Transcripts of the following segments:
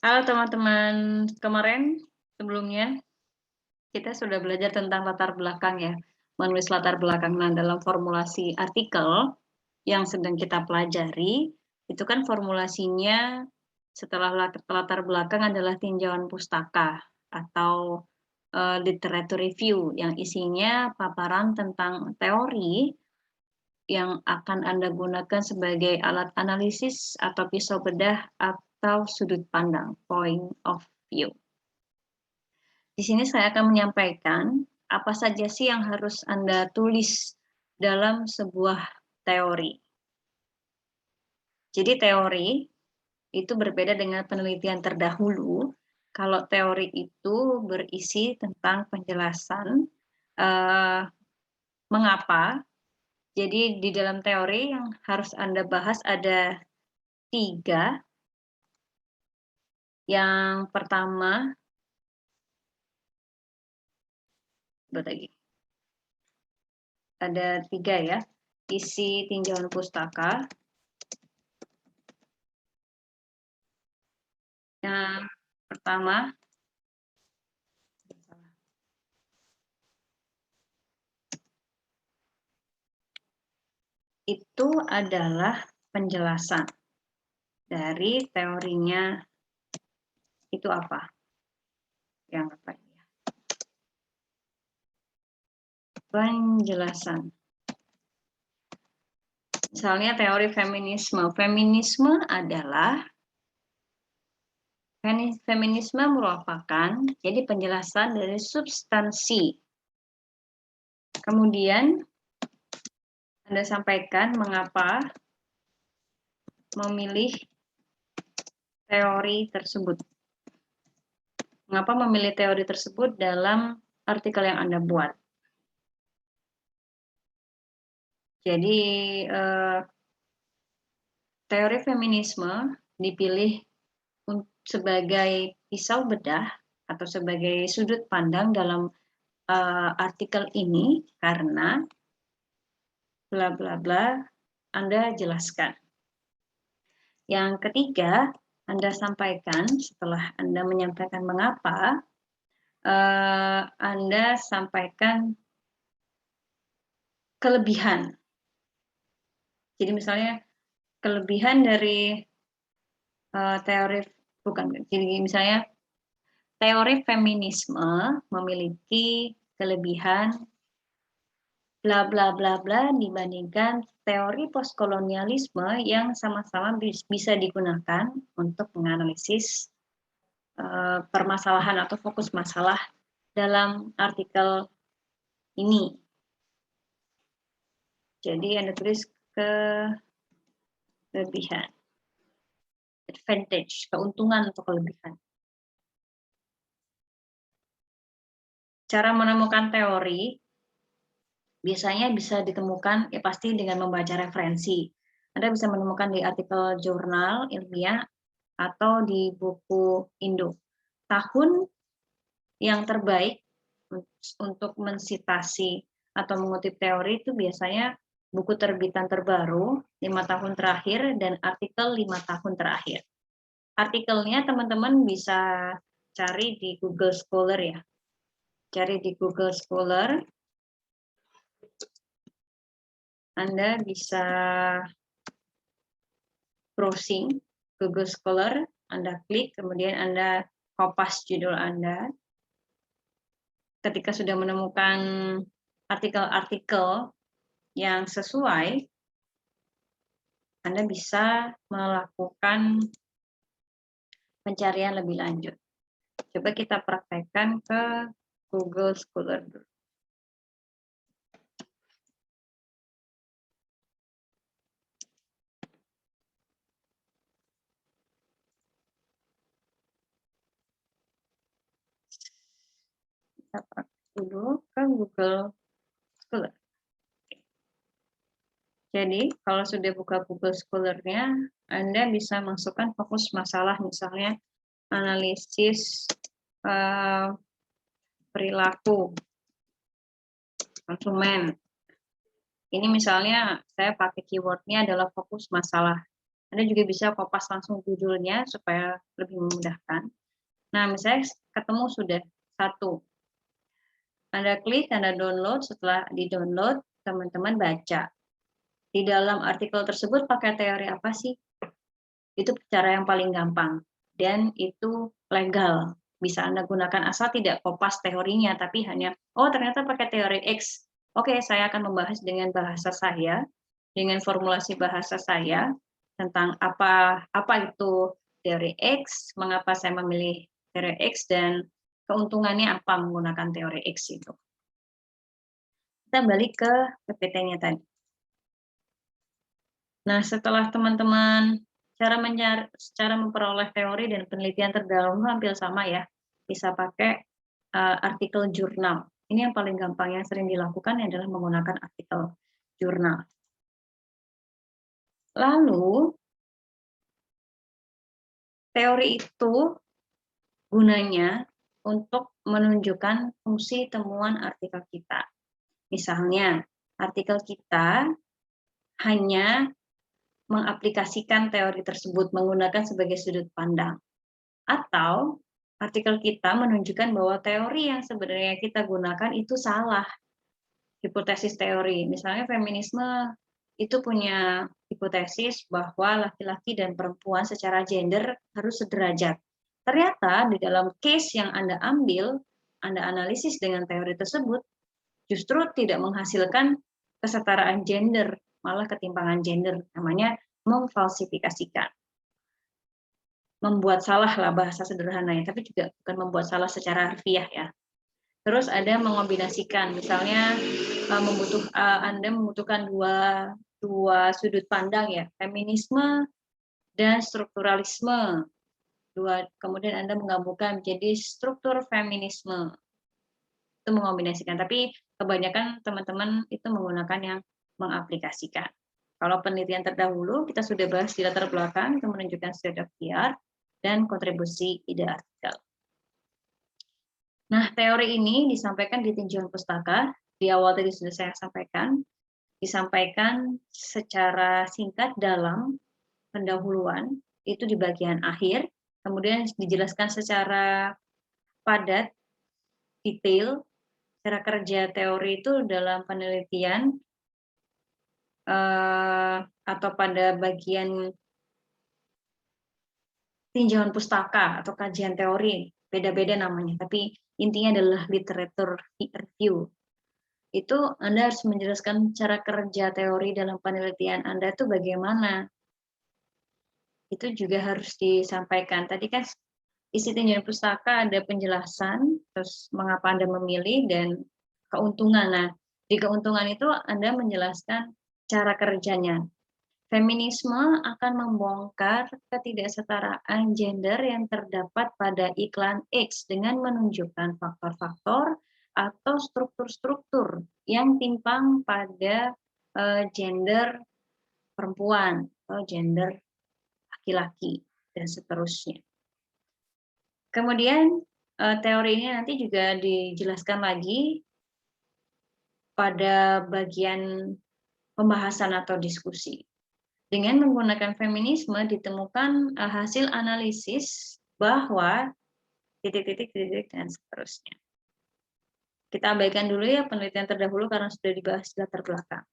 Halo teman-teman, kemarin sebelumnya kita sudah belajar tentang latar belakang ya, menulis latar belakang. Nah, dalam formulasi artikel yang sedang kita pelajari, itu kan formulasinya setelah latar belakang adalah tinjauan pustaka atau literature review yang isinya paparan tentang teori yang akan Anda gunakan sebagai alat analisis atau pisau bedah atau sudut pandang, point of view. Di sini saya akan menyampaikan apa saja sih yang harus Anda tulis dalam sebuah teori. Jadi teori itu berbeda dengan penelitian terdahulu. Kalau teori itu berisi tentang penjelasan mengapa. Jadi di dalam teori yang harus Anda bahas ada 3. Yang pertama, ada 3 ya, isi tinjauan pustaka. Yang pertama, itu adalah penjelasan dari teorinya itu apa. Yang apa ya? Penjelasan. Misalnya teori feminisme. Feminisme merupakan jadi penjelasan dari substansi. Kemudian Anda sampaikan mengapa memilih teori tersebut. Mengapa memilih teori tersebut dalam artikel yang Anda buat. Jadi teori feminisme dipilih sebagai pisau bedah atau sebagai sudut pandang dalam artikel ini karena bla bla bla Anda jelaskan. Yang ketiga, Anda sampaikan setelah Anda menyampaikan mengapa, Anda sampaikan kelebihan. Jadi misalnya kelebihan dari jadi misalnya teori feminisme memiliki kelebihan bla bla bla bla dibandingkan teori postkolonialisme yang sama-sama bisa digunakan untuk menganalisis permasalahan atau fokus masalah dalam artikel ini. Jadi Anda tulis kelebihan, advantage, keuntungan atau kelebihan. Cara menemukan teori biasanya bisa ditemukan ya pasti dengan membaca referensi. Anda bisa menemukan di artikel jurnal ilmiah atau di buku Indo. Tahun yang terbaik untuk mensitasi atau mengutip teori itu biasanya buku terbitan terbaru 5 tahun terakhir dan artikel 5 tahun terakhir. Artikelnya teman-teman bisa cari di Google Scholar ya. Cari di Google Scholar. Anda bisa browsing Google Scholar, Anda klik, kemudian Anda kopas judul Anda. Ketika sudah menemukan artikel-artikel yang sesuai, Anda bisa melakukan pencarian lebih lanjut. Coba kita praktekkan ke Google Scholar dulu. Kita praktek dulu ke Google Scholar. Jadi, kalau sudah buka Google Scholar-nya, Anda bisa masukkan fokus masalah, misalnya analisis perilaku konsumen. Ini misalnya saya pakai keywordnya adalah fokus masalah. Anda juga bisa kopas langsung judulnya supaya lebih memudahkan. Nah, misalnya ketemu sudah satu, Anda klik, Anda download, setelah di-download, teman-teman baca. Di dalam artikel tersebut pakai teori apa sih? Itu cara yang paling gampang dan itu legal. Bisa Anda gunakan asal tidak kopas teorinya, tapi hanya, oh ternyata pakai teori X. Oke, saya akan membahas dengan bahasa saya, dengan formulasi bahasa saya, tentang apa itu teori X, mengapa saya memilih teori X, dan keuntungannya apa menggunakan teori X itu. Kita balik ke PPT-nya tadi. Nah, setelah teman-teman cara memperoleh teori dan penelitian terdahulu hampir sama ya. Bisa pakai artikel jurnal. Ini yang paling gampang, yang sering dilakukan adalah menggunakan artikel jurnal. Lalu, teori itu gunanya untuk menunjukkan fungsi temuan artikel kita. Misalnya, artikel kita hanya mengaplikasikan teori tersebut menggunakan sebagai sudut pandang. Atau artikel kita menunjukkan bahwa teori yang sebenarnya kita gunakan itu salah. Hipotesis teori, misalnya feminisme itu punya hipotesis bahwa laki-laki dan perempuan secara gender harus sederajat. Ternyata di dalam case yang Anda ambil, Anda analisis dengan teori tersebut, justru tidak menghasilkan kesetaraan gender, malah ketimpangan gender, namanya memfalsifikasikan. Membuat salah lah bahasa sederhananya, tapi juga bukan membuat salah secara harfiah ya. Terus ada mengombinasikan, misalnya Anda membutuhkan dua sudut pandang ya, feminisme dan strukturalisme. Kemudian Anda menggabungkan menjadi struktur feminisme. Itu mengombinasikan, tapi kebanyakan teman-teman itu menggunakan yang mengaplikasikan. Kalau penelitian terdahulu kita sudah bahas di latar belakang, itu menunjukkan state of the art dan kontribusi ide artikel. Nah, teori ini disampaikan di tinjauan pustaka, di awal tadi sudah saya sampaikan, disampaikan secara singkat dalam pendahuluan, itu di bagian akhir, kemudian dijelaskan secara padat, detail, cara kerja teori itu dalam penelitian, atau pada bagian tinjauan pustaka atau kajian teori, beda-beda namanya, tapi intinya adalah literatur review. Itu Anda harus menjelaskan cara kerja teori dalam penelitian Anda itu bagaimana. Itu juga harus disampaikan. Tadi kan isi tinjauan pustaka ada penjelasan, terus mengapa Anda memilih, dan keuntungan. Nah, di keuntungan itu Anda menjelaskan cara kerjanya. Feminisme akan membongkar ketidaksetaraan gender yang terdapat pada iklan X dengan menunjukkan faktor-faktor atau struktur-struktur yang timpang pada gender perempuan atau gender laki-laki dan seterusnya. Kemudian teori ini nanti juga dijelaskan lagi pada bagian pembahasan atau diskusi. Dengan menggunakan feminisme ditemukan hasil analisis bahwa titik-titik dan seterusnya. Kita abaikan dulu ya penelitian terdahulu karena sudah dibahas di latar belakang.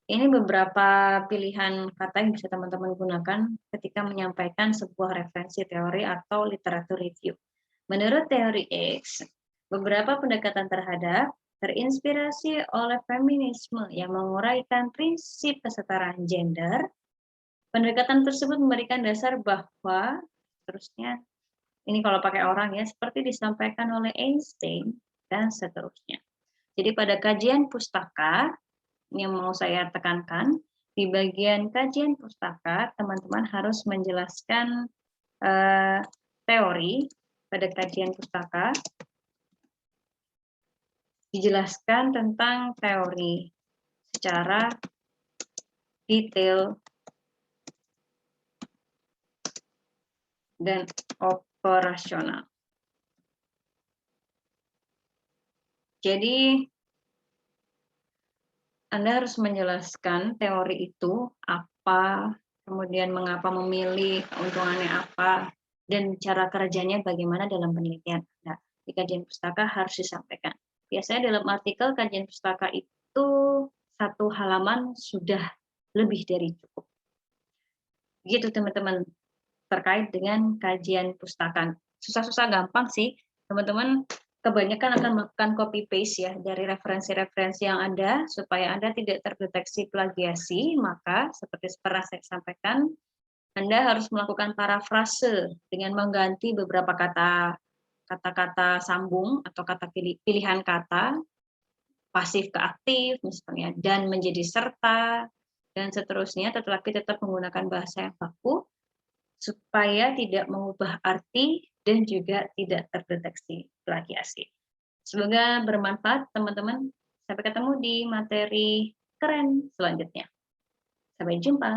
Ini beberapa pilihan kata yang bisa teman-teman gunakan ketika menyampaikan sebuah referensi teori atau literatur review. Menurut teori X, beberapa pendekatan terhadap terinspirasi oleh feminisme yang menguraikan prinsip kesetaraan gender. Pendekatan tersebut memberikan dasar bahwa, terusnya, ini kalau pakai orang ya, seperti disampaikan oleh Einstein, dan seterusnya. Jadi pada kajian pustaka, ini yang mau saya tekankan, di bagian kajian pustaka, teman-teman harus menjelaskan teori pada kajian pustaka, dijelaskan tentang teori secara detail dan operasional. Jadi, Anda harus menjelaskan teori itu apa, kemudian mengapa memilih, keuntungannya apa, dan cara kerjanya bagaimana dalam penelitian Anda. Di kajian pustaka harus disampaikan. Biasanya dalam artikel kajian pustaka itu satu halaman sudah lebih dari cukup. Gitu teman-teman, terkait dengan kajian pustaka. Susah-susah gampang sih, teman-teman kebanyakan akan melakukan copy paste ya dari referensi-referensi yang ada supaya Anda tidak terdeteksi plagiasi, maka seperti pernah saya sampaikan, Anda harus melakukan parafrase dengan mengganti beberapa kata-kata sambung atau kata pilihan kata, pasif ke aktif misalnya, dan menjadi serta, dan seterusnya, tetapi tetap menggunakan bahasa yang baku, supaya tidak mengubah arti dan juga tidak terdeteksi plagiasi. Semoga bermanfaat teman-teman. Sampai ketemu di materi keren selanjutnya. Sampai jumpa.